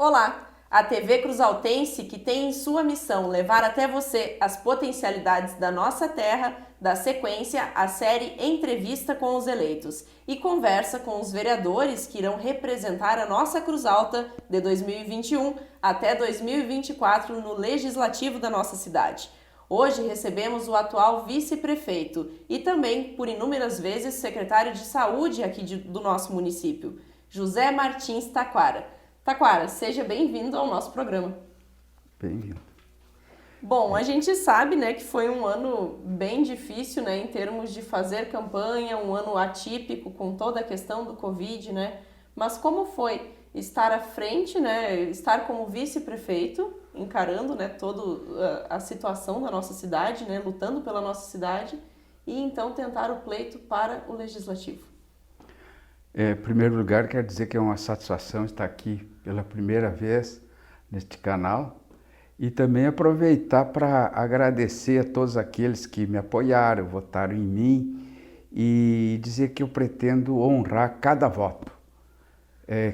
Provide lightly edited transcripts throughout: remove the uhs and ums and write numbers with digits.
Olá! A TV Cruzaltense, que tem em sua missão levar até você as potencialidades da nossa terra, dá sequência à série Entrevista com os Eleitos e conversa com os vereadores que irão representar a nossa Cruz Alta de 2021 até 2024 no Legislativo da nossa cidade. Hoje recebemos o atual vice-prefeito e também, por inúmeras vezes, secretário de saúde aqui do nosso município, José Martins Taquara. Taquara, seja bem-vindo ao nosso programa. Bem-vindo. Bom, a gente sabe, né, que foi um ano bem difícil, né, em termos de fazer campanha, um ano atípico com toda a questão do Covid, né? Mas como foi estar à frente, né, estar como vice-prefeito, encarando, né, toda a situação da nossa cidade, né, lutando pela nossa cidade e então tentar o pleito para o legislativo? Em primeiro lugar, quero dizer que é uma satisfação estar aqui pela primeira vez neste canal e também aproveitar para agradecer a todos aqueles que me apoiaram, votaram em mim e dizer que eu pretendo honrar cada voto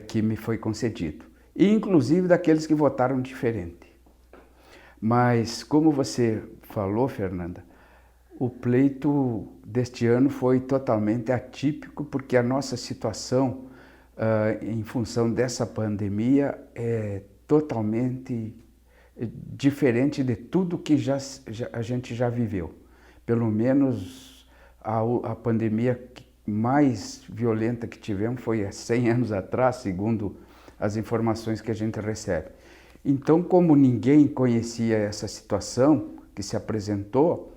que me foi concedido, e inclusive daqueles que votaram diferente. Mas, como você falou, Fernanda, o pleito deste ano foi totalmente atípico porque a nossa situação, em função dessa pandemia, é totalmente diferente de tudo que a gente já viveu. Pelo menos a pandemia mais violenta que tivemos foi há 100 anos atrás, segundo as informações que a gente recebe. Então, como ninguém conhecia essa situação que se apresentou,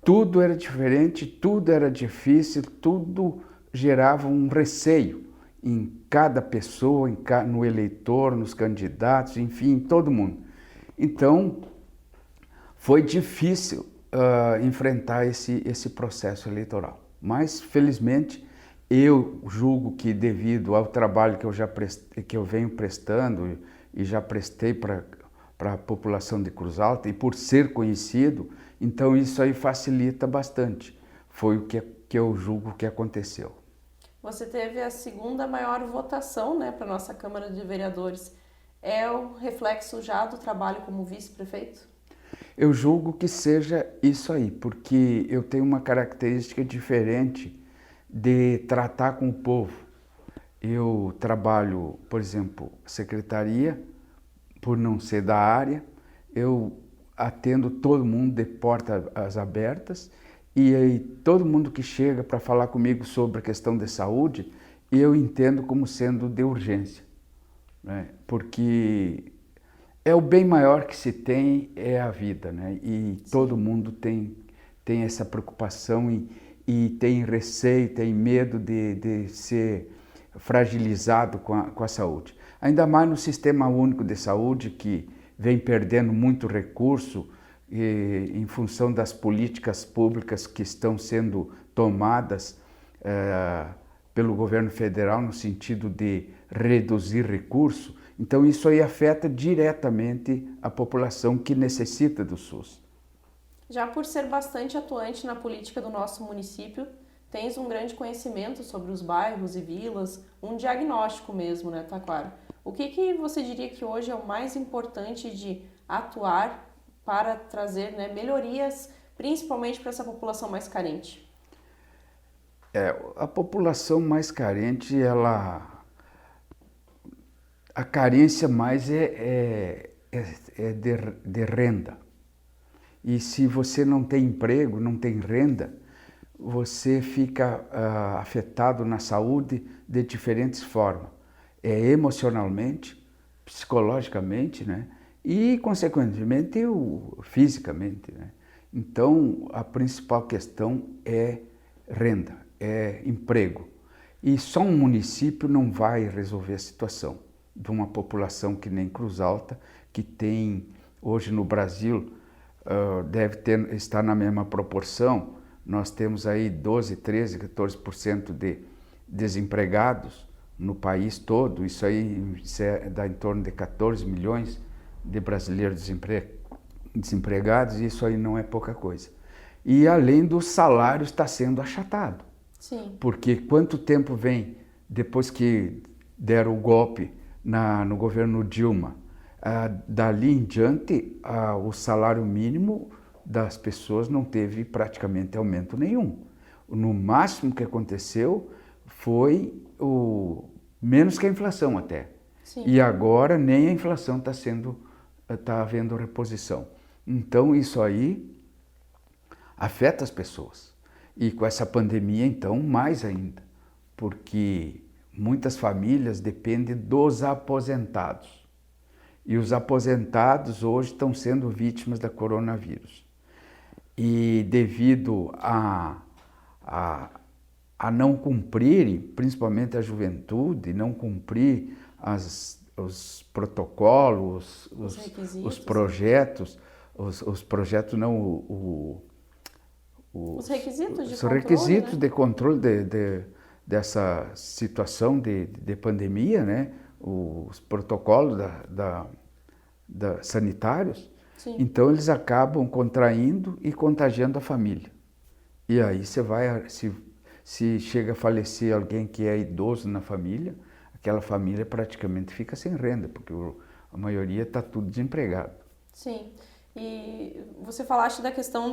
tudo era diferente, tudo era difícil, tudo gerava um receio em cada pessoa, no eleitor, nos candidatos, enfim, em todo mundo. Então, foi difícil enfrentar esse processo eleitoral. Mas, felizmente, eu julgo que devido ao trabalho que eu venho prestando e já prestei para a população de Cruz Alta e por ser conhecido, então isso aí facilita bastante. Foi o que eu julgo que aconteceu. Você teve a segunda maior votação, né, para a nossa Câmara de Vereadores. É o reflexo já do trabalho como vice-prefeito? Eu julgo que seja isso aí, porque eu tenho uma característica diferente de tratar com o povo. Eu trabalho, por exemplo, secretaria, por não ser da área, eu atendo todo mundo de portas abertas e aí todo mundo que chega para falar comigo sobre a questão de saúde, eu entendo como sendo de urgência, né? Porque é o bem maior que se tem é a vida, né? E todo mundo tem essa preocupação e tem receio, tem medo de ser fragilizado com a saúde. Ainda mais no Sistema Único de Saúde, que vem perdendo muito recurso em função das políticas públicas que estão sendo tomadas pelo governo federal no sentido de reduzir recurso. Então isso aí afeta diretamente a população que necessita do SUS. Já por ser bastante atuante na política do nosso município, tens um grande conhecimento sobre os bairros e vilas, um diagnóstico mesmo, né, Taquara? O que você diria que hoje é o mais importante de atuar para trazer, né, melhorias, principalmente para essa população mais carente? A população mais carente, a carência mais é de renda. E se você não tem emprego, não tem renda, você fica afetado na saúde de diferentes formas. Emocionalmente, psicologicamente, né? E, consequentemente, fisicamente, né? Então, a principal questão é renda, é emprego. E só um município não vai resolver a situação de uma população que nem Cruz Alta, que tem, hoje no Brasil, estar na mesma proporção. Nós temos aí 12, 13, 14% de desempregados no país todo. Isso aí dá em torno de 14 milhões de brasileiros desempregados, e isso aí não é pouca coisa. E além do salário está sendo achatado. Sim. Porque quanto tempo vem depois que deram o golpe no governo Dilma. Dali em diante, o salário mínimo das pessoas não teve praticamente aumento nenhum. No máximo que aconteceu foi menos que a inflação até. Sim. E agora nem a inflação está havendo reposição. Então isso aí afeta as pessoas. E com essa pandemia, então, mais ainda, porque muitas famílias dependem dos aposentados. E os aposentados hoje estão sendo vítimas da coronavírus. E devido a não cumprirem, principalmente a juventude, não cumprir os protocolos, os projetos, os projetos não, os requisitos de os controle, requisitos, né? de controle dessa situação de pandemia, né? Os protocolos sanitários. Sim. Então eles acabam contraindo e contagiando a família. E aí se chega a falecer alguém que é idoso na família, aquela família praticamente fica sem renda, porque a maioria está tudo desempregado. Sim. E você falaste da questão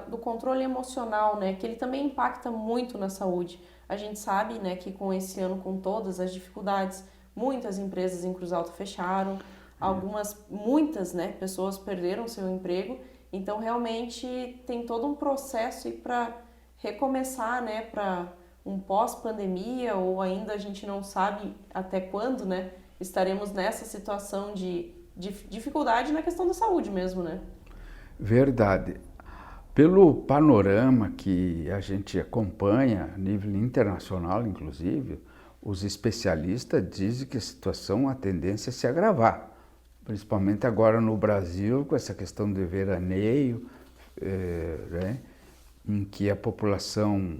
do controle emocional, né? Que ele também impacta muito na saúde. A gente sabe, né, que com esse ano, com todas as dificuldades, muitas empresas em Cruz Alta fecharam, muitas, né, pessoas perderam seu emprego. Então, realmente, tem todo um processo para recomeçar, né, para um pós-pandemia, ou ainda a gente não sabe até quando, né, estaremos nessa situação de dificuldade na questão da saúde mesmo, né? Verdade. Pelo panorama que a gente acompanha a nível internacional, inclusive, os especialistas dizem que a situação, a tendência é se agravar, principalmente agora no Brasil, com essa questão de veraneio, né, em que a população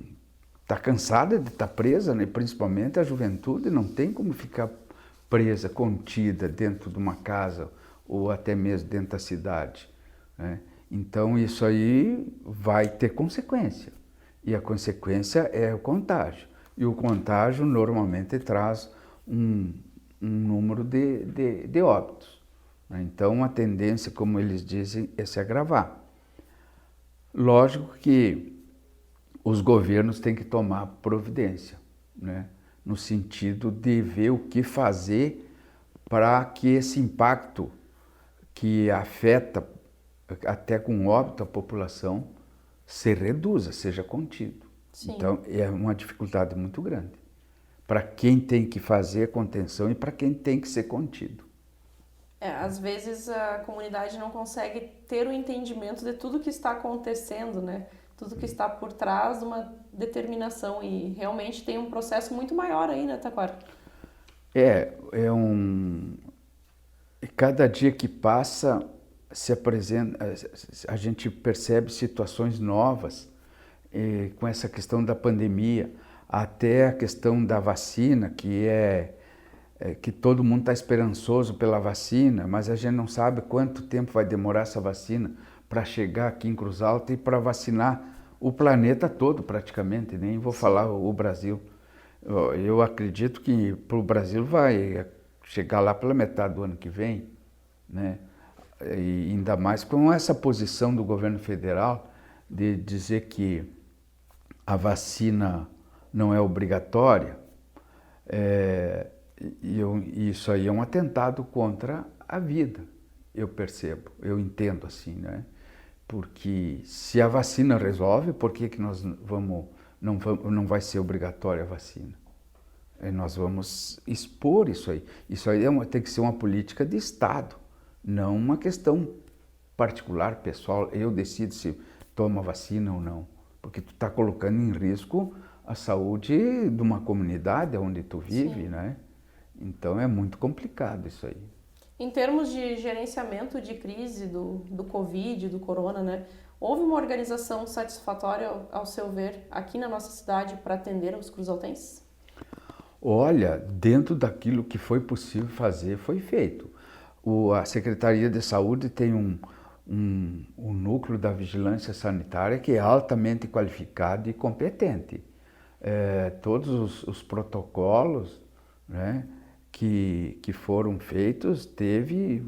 está cansada de estar presa, né, principalmente a juventude, não tem como ficar presa, contida dentro de uma casa ou até mesmo dentro da cidade, né? Então isso aí vai ter consequência, e a consequência é o contágio, e o contágio normalmente traz um número de óbitos, né? Então a tendência, como eles dizem, é se agravar. Lógico que os governos têm que tomar providência, né? No sentido de ver o que fazer para que esse impacto que afeta até com óbito a população se reduza, seja contido. Sim. Então é uma dificuldade muito grande para quem tem que fazer a contenção e para quem tem que ser contido. Às vezes a comunidade não consegue ter o entendimento de tudo que está acontecendo, né? Tudo que está por trás de uma determinação, e realmente tem um processo muito maior aí, né, Taquara? Cada dia que passa se apresenta, a gente percebe situações novas, com essa questão da pandemia, até a questão da vacina, que todo mundo está esperançoso pela vacina, mas a gente não sabe quanto tempo vai demorar essa vacina para chegar aqui em Cruz Alta e para vacinar o planeta todo praticamente, nem vou falar o Brasil. Eu acredito que para o Brasil vai chegar lá pela metade do ano que vem, né? E ainda mais com essa posição do governo federal de dizer que a vacina não é obrigatória, isso aí é um atentado contra a vida, eu percebo, eu entendo assim, né? Porque se a vacina resolve, por que não vai ser obrigatória a vacina? Nós vamos expor isso aí. Isso aí tem que ser uma política de Estado, não uma questão particular, pessoal. Eu decido se toma vacina ou não, porque tu está colocando em risco a saúde de uma comunidade onde tu vive, sim, né? Então é muito complicado isso aí. Em termos de gerenciamento de crise do Covid, do Corona, né? Houve uma organização satisfatória, ao seu ver, aqui na nossa cidade para atender aos cruzaltenses? Olha, dentro daquilo que foi possível fazer, foi feito. A Secretaria de Saúde tem um núcleo da vigilância sanitária que é altamente qualificado e competente. Todos os protocolos, né, que foram feitos, teve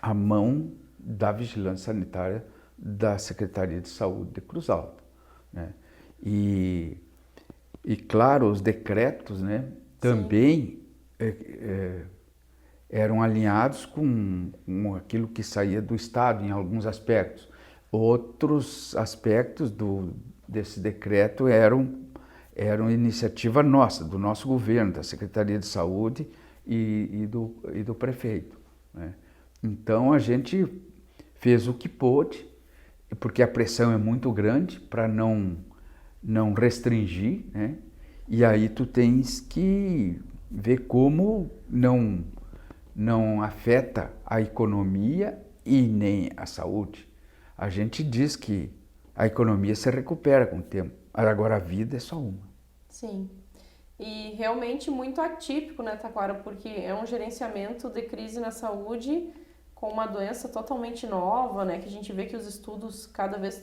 a mão da Vigilância Sanitária da Secretaria de Saúde de Cruz Alta, né? E claro, os decretos, né, também eram alinhados com aquilo que saía do Estado em alguns aspectos. Outros aspectos desse decreto eram iniciativa nossa, do nosso governo, da Secretaria de Saúde e do prefeito, né? Então a gente fez o que pôde, porque a pressão é muito grande para não restringir, né? E aí tu tens que ver como não afeta a economia e nem a saúde. A gente diz que a economia se recupera com o tempo, agora a vida é só uma. Sim. E realmente muito atípico, né, Taquara? Porque é um gerenciamento de crise na saúde com uma doença totalmente nova, né? Que a gente vê que os estudos cada vez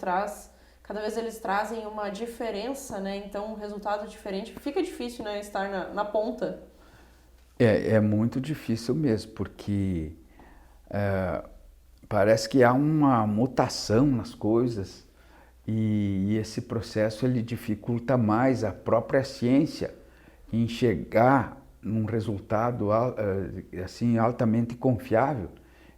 eles trazem uma diferença, né? Então, um resultado diferente. Fica difícil, né, estar na ponta. É muito difícil mesmo, porque parece que há uma mutação nas coisas e esse processo ele dificulta mais a própria ciência em chegar num resultado assim altamente confiável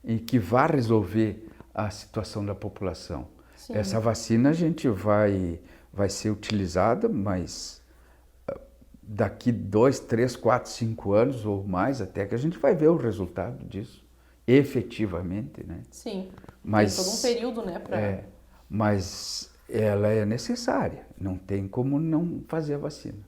e que vá resolver a situação da população. Sim. Essa vacina a gente vai ser utilizada, mas daqui 2, 3, 4, 5 anos ou mais, até que a gente vai ver o resultado disso, efetivamente, né? Sim, mas, tem todo um período, né? Mas ela é necessária, não tem como não fazer a vacina.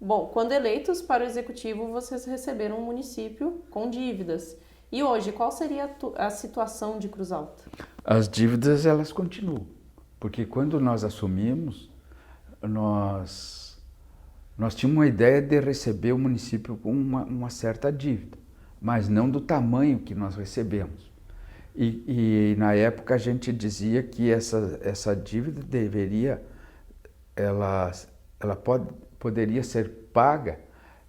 Bom, quando eleitos para o Executivo, vocês receberam um município com dívidas. E hoje, qual seria a situação de Cruz Alta? As dívidas, elas continuam, porque quando nós assumimos, nós tínhamos uma ideia de receber o município com uma certa dívida, mas não do tamanho que nós recebemos. E na época a gente dizia que essa dívida poderia ser paga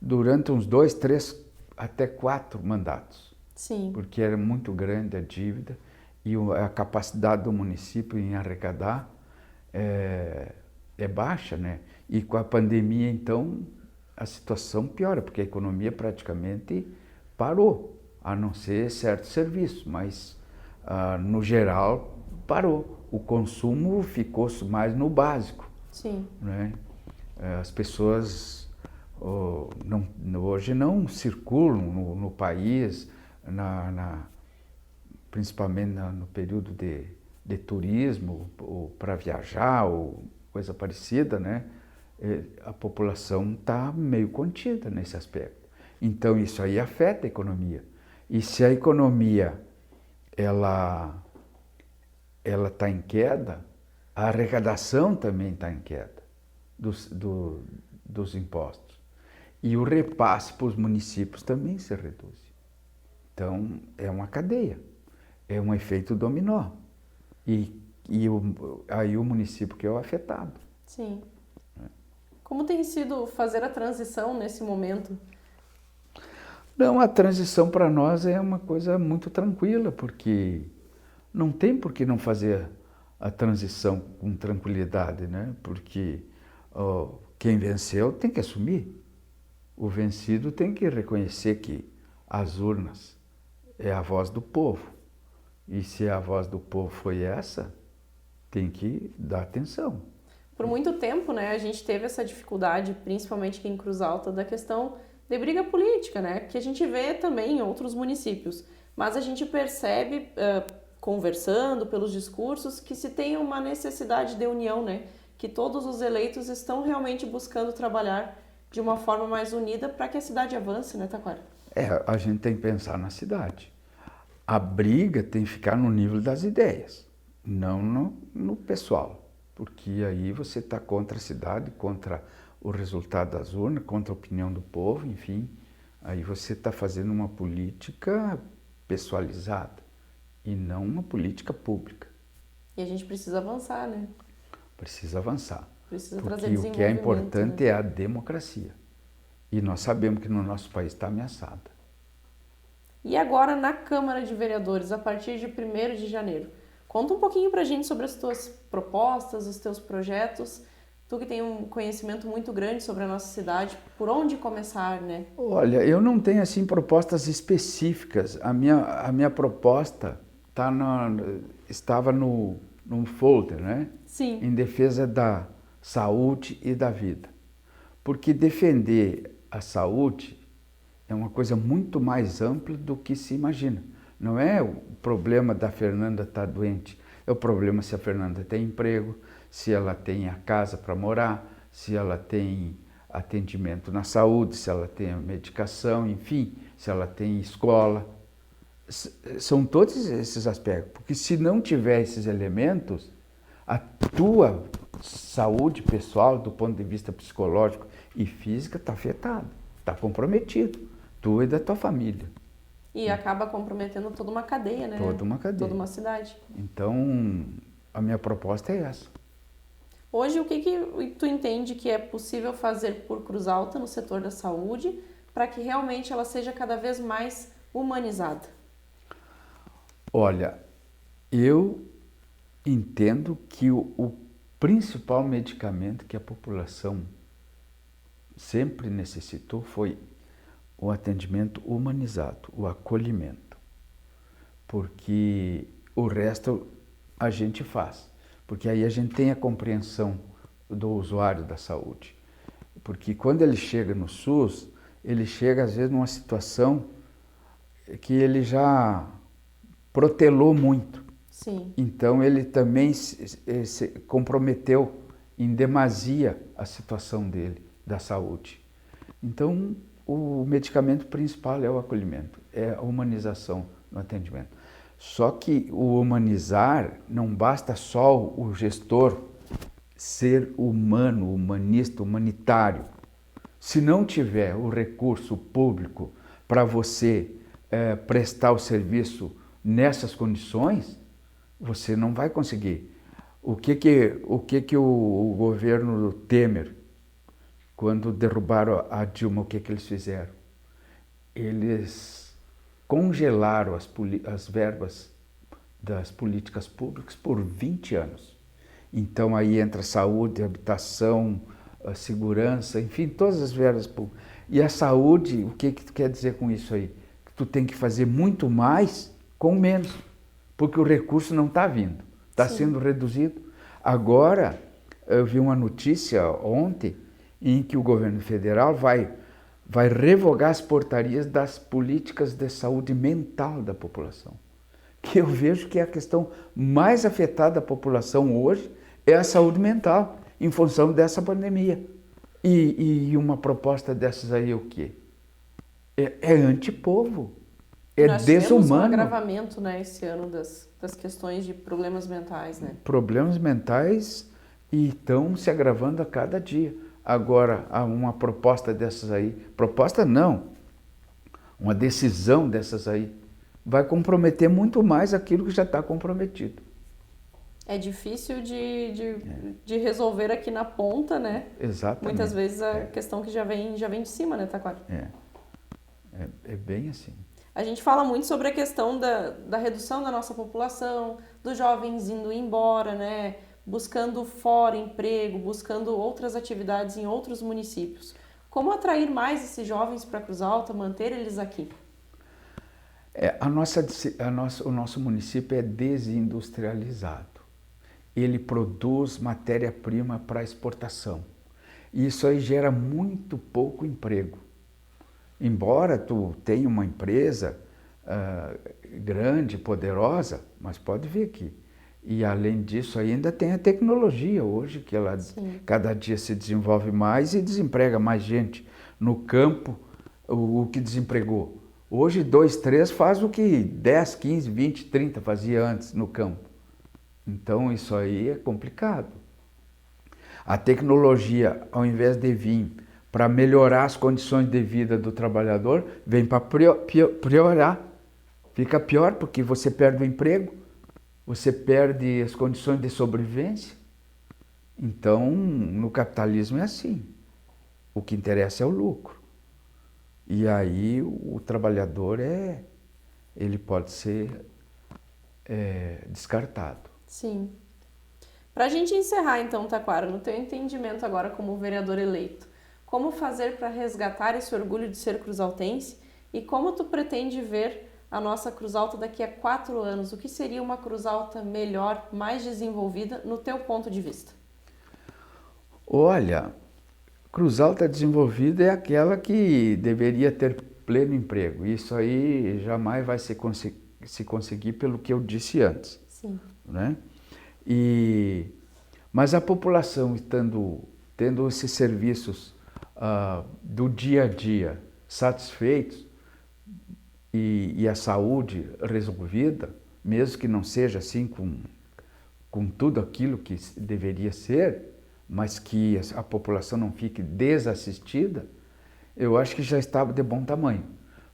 durante uns 2, 3, até 4 mandatos. Sim. Porque era muito grande a dívida e a capacidade do município em arrecadar é baixa, né? E com a pandemia, então, a situação piora, porque a economia praticamente parou, a não ser certos serviços, mas no geral parou. O consumo ficou mais no básico. Sim. Né? As pessoas hoje não circulam no país, principalmente no período de turismo, ou para viajar, ou coisa parecida, né? A população está meio contida nesse aspecto. Então isso aí afeta a economia. E se a economia ela está em queda, a arrecadação também está em queda dos impostos. E o repasse para os municípios também se reduz. Então é uma cadeia, é um efeito dominó. Aí o município que é o afetado. Sim. Como tem sido fazer a transição nesse momento? Não, a transição para nós é uma coisa muito tranquila, porque não tem por que não fazer a transição com tranquilidade, né? Porque quem venceu tem que assumir. O vencido tem que reconhecer que as urnas é a voz do povo. E se a voz do povo foi essa, tem que dar atenção. Por muito tempo, né, a gente teve essa dificuldade, principalmente aqui em Cruz Alta, da questão de briga política, né, que a gente vê também em outros municípios. Mas a gente percebe, conversando pelos discursos, que se tem uma necessidade de união, né, que todos os eleitos estão realmente buscando trabalhar de uma forma mais unida para que a cidade avance, né, Taquara? A gente tem que pensar na cidade. A briga tem que ficar no nível das ideias, não no pessoal. Porque aí você está contra a cidade, contra o resultado das urnas, contra a opinião do povo, enfim. Aí você está fazendo uma política pessoalizada e não uma política pública. E a gente precisa avançar, né? Precisa avançar. Precisa porque trazer desenvolvimento. O que é importante, né? é a democracia. E nós sabemos que no nosso país está ameaçada. E agora na Câmara de Vereadores, a partir de 1º de janeiro. Conta um pouquinho pra gente sobre as tuas propostas, os teus projetos. Tu que tem um conhecimento muito grande sobre a nossa cidade, por onde começar, né? Olha, eu não tenho assim propostas específicas. A minha proposta estava num folder, né? Sim. Em defesa da saúde e da vida. Porque defender a saúde é uma coisa muito mais ampla do que se imagina. Não é o problema da Fernanda estar doente, é o problema se a Fernanda tem emprego, se ela tem a casa para morar, se ela tem atendimento na saúde, se ela tem medicação, enfim, se ela tem escola. São todos esses aspectos, porque se não tiver esses elementos, a tua saúde pessoal, do ponto de vista psicológico e física, está afetada, está comprometido, tu e da tua família. E acaba comprometendo toda uma cadeia, né? Toda uma cadeia. Toda uma cidade. Então, a minha proposta é essa. Hoje, o que tu entende que é possível fazer por Cruz Alta no setor da saúde para que realmente ela seja cada vez mais humanizada? Olha, eu entendo que o principal medicamento que a população sempre necessitou foi o atendimento humanizado, o acolhimento. Porque o resto a gente faz. Porque aí a gente tem a compreensão do usuário da saúde. Porque quando ele chega no SUS, ele chega às vezes numa situação que ele já protelou muito. Sim. Então ele também se comprometeu em demasia a situação dele, da saúde. Então o medicamento principal é o acolhimento, é a humanização no atendimento. Só que o humanizar não basta só o gestor ser humano, humanista, humanitário. Se não tiver o recurso público para você prestar o serviço nessas condições, você não vai conseguir. O que o governo Temer, quando derrubaram a Dilma, o que eles fizeram? Eles congelaram as verbas das políticas públicas por 20 anos. Então aí entra saúde, habitação, segurança, enfim, todas as verbas públicas. E a saúde, o que tu quer dizer com isso aí? Que tu tem que fazer muito mais com menos, porque o recurso não está vindo, está sendo reduzido. Agora, eu vi uma notícia ontem em que o governo federal vai revogar as portarias das políticas de saúde mental da população. Que eu vejo que a questão mais afetada da população hoje é a saúde mental, em função dessa pandemia. E uma proposta dessas aí é o quê? É antipovo, é Nós desumano. tivemos um agravamento, né, esse ano das questões de problemas mentais, né? Problemas mentais e estão se agravando a cada dia. Agora, uma proposta dessas aí, proposta não, uma decisão dessas aí, vai comprometer muito mais aquilo que já está comprometido. É difícil de resolver aqui na ponta, né? Exatamente. Muitas vezes a questão que já vem de cima, né, Taquara? É bem assim. A gente fala muito sobre a questão da redução da nossa população, dos jovens indo embora, né? Buscando fora emprego, buscando outras atividades em outros municípios. Como atrair mais esses jovens para Cruz Alta, manter eles aqui? O nosso município é desindustrializado. Ele produz matéria-prima para exportação. E isso aí gera muito pouco emprego. Embora tu tenha uma empresa grande, poderosa, mas pode vir aqui. E além disso ainda tem a tecnologia hoje, que ela cada dia se desenvolve mais e desemprega mais gente. No campo, o que desempregou. Hoje 2, 3 faz o que 10, 15, 20, 30 fazia antes no campo. Então isso aí é complicado. A tecnologia, ao invés de vir para melhorar as condições de vida do trabalhador, vem para piorar. Fica pior porque você perde o emprego, você perde as condições de sobrevivência. Então, no capitalismo é assim. O que interessa é o lucro. E aí o trabalhador ele pode ser descartado. Sim. Para a gente encerrar então, Taquara, no teu entendimento agora como vereador eleito, como fazer para resgatar esse orgulho de ser cruzaltense e como tu pretende ver a nossa Cruz Alta daqui a 4 anos? O que seria uma Cruz Alta melhor, mais desenvolvida, no teu ponto de vista? Olha, Cruz Alta desenvolvida é aquela que deveria ter pleno emprego. Isso aí jamais vai se conseguir pelo que eu disse antes. Sim. Né? Mas a população tendo esses serviços do dia a dia satisfeitos e a saúde resolvida, mesmo que não seja assim com tudo aquilo que deveria ser, mas que a população não fique desassistida, eu acho que já estava de bom tamanho.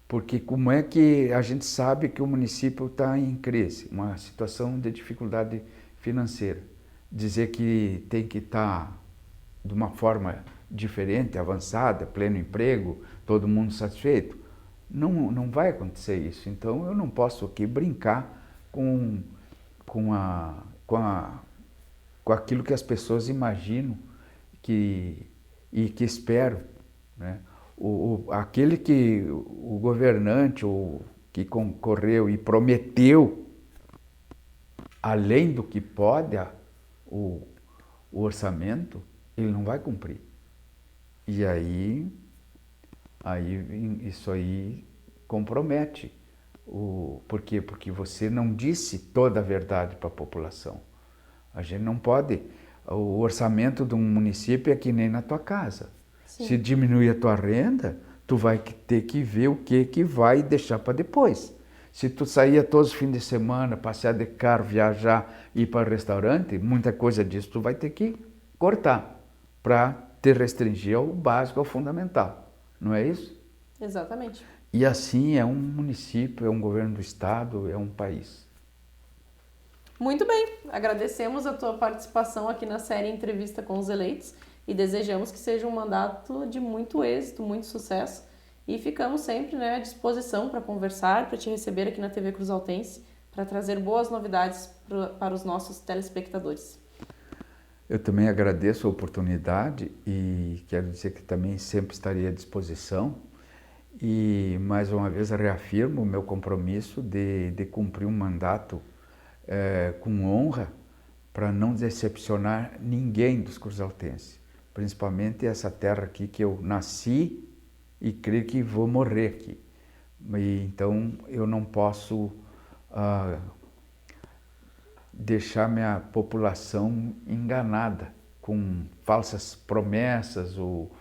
Porque como é que a gente sabe que o município está em crise, uma situação de dificuldade financeira? Dizer que tem que estar de uma forma diferente, avançada, pleno emprego, todo mundo satisfeito, não vai acontecer isso. Então eu não posso aqui brincar com aquilo que as pessoas imaginam e que esperam, né? Aquele que o governante que concorreu e prometeu além do que pode o orçamento, ele não vai cumprir. E aí isso aí compromete. Por quê? Porque você não disse toda a verdade para a população. A gente não pode. O orçamento de um município é que nem na tua casa. Sim. Se diminuir a tua renda, tu vai ter que ver o que vai deixar para depois. Se tu sair todos os fins de semana, passear de carro, viajar, ir para restaurante, muita coisa disso tu vai ter que cortar para te restringir ao básico, ao fundamental. Não é isso? Exatamente. E assim é um município, é um governo do estado, é um país. Muito bem, agradecemos a tua participação aqui na série Entrevista com os Eleitos e desejamos que seja um mandato de muito êxito, muito sucesso e ficamos sempre, né, à disposição para conversar, para te receber aqui na TV Cruzaltense, para trazer boas novidades para os nossos telespectadores. Eu também agradeço a oportunidade e quero dizer que também sempre estarei à disposição e mais uma vez reafirmo o meu compromisso de cumprir um mandato com honra para não decepcionar ninguém dos cruzaltenses, principalmente essa terra aqui que eu nasci e creio que vou morrer aqui. Então eu não posso deixar minha população enganada com falsas promessas ou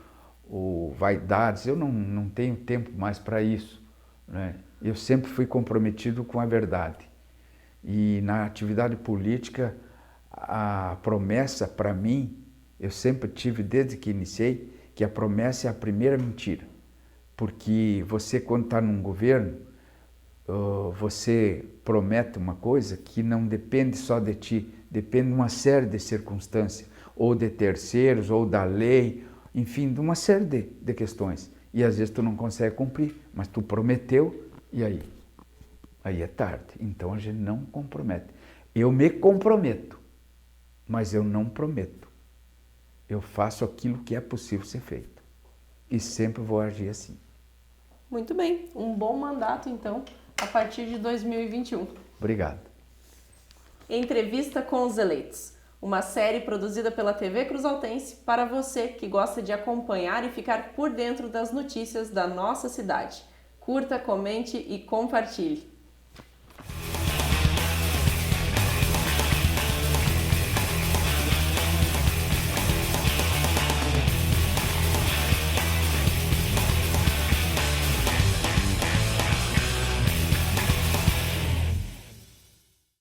vaidades. Eu não tenho tempo mais para isso, né? Eu sempre fui comprometido com a verdade. E na atividade política, a promessa para mim, eu sempre tive desde que iniciei, que a promessa é a primeira mentira. Porque você, quando está num governo, você promete uma coisa que não depende só de ti, depende de uma série de circunstâncias, ou de terceiros, ou da lei, enfim, de uma série de questões. E às vezes tu não consegue cumprir, mas tu prometeu, e aí? Aí é tarde. Então a gente não compromete. Eu me comprometo, mas eu não prometo. Eu faço aquilo que é possível ser feito. E sempre vou agir assim. Muito bem. Um bom mandato, então, a partir de 2021. Obrigado. Entrevista com os Eleitos. Uma série produzida pela TV Cruzaltense para você que gosta de acompanhar e ficar por dentro das notícias da nossa cidade. Curta, comente e compartilhe.